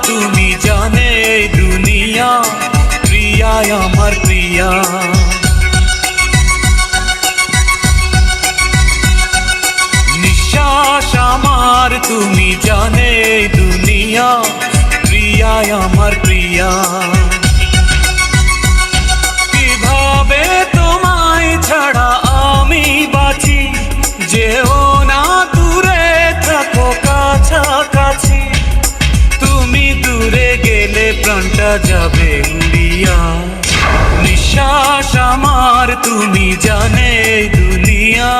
তুমি জানে দুনিয়া, প্রিয়া আমার প্রিয়া। নিঃশ্বাস আমার তুমি জানে দুনিয়া, প্রিয়া আমার প্রিয়া। কিভাবে তোমায় ছাড়া আমি বাঁচি, যেও না দূরে থাকো কাছাকাছি। তুমি দূরে গেলে প্রাণটা যাবে উড়িয়া। নিঃশ্বাস আমার তুমি জানে দুনিয়া।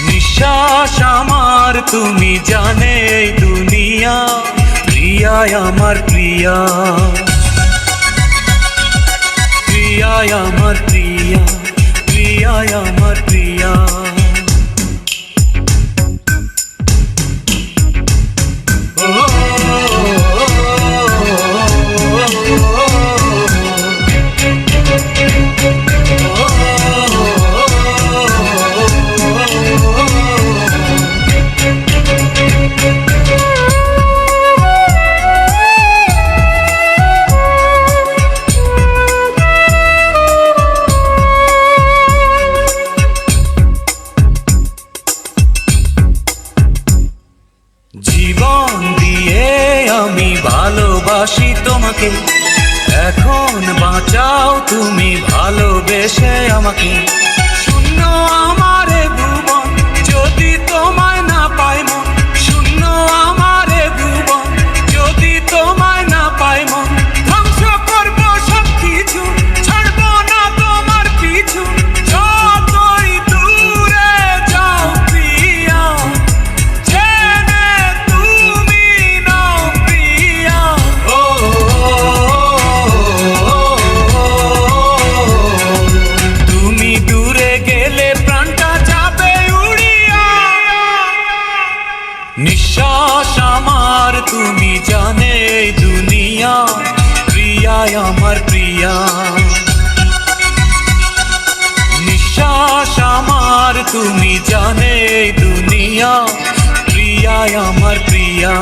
নিঃশ্বাস আমার তুমি জানে দুনিয়া, প্রিয়া আমার প্রিয়া। প্রিয়া আমার প্রিয়া, প্রিয়া আমার প্রিয়া। জীবন দিয়ে আমি ভালোবাসি তোমাকে, এখন বাঁচাও তুমি ভালোবেসে আমাকে। শূন্য আমারে ভুবন যদি তোমায় না পাই মন, শূন্য আমারে ভুবন যদি তোমায় না পাই মন। ধ্বংস করবো সব কিছু, ছাড়বো না তোমার পিছু, যতই দূরে যাও প্রিয়া, জেনে তুমি নাও প্রিয়া। তুমি দূরে গেলে প্রাণটা যাবে উড়িয়া। নিঃশ্বাস আমার তুমি জানে দুনিয়া, প্রিয়া আমার প্রিয়া। নিঃশ্বাস আমার তুমি জানে দুনিয়া, প্রিয়া আমার প্রিয়া।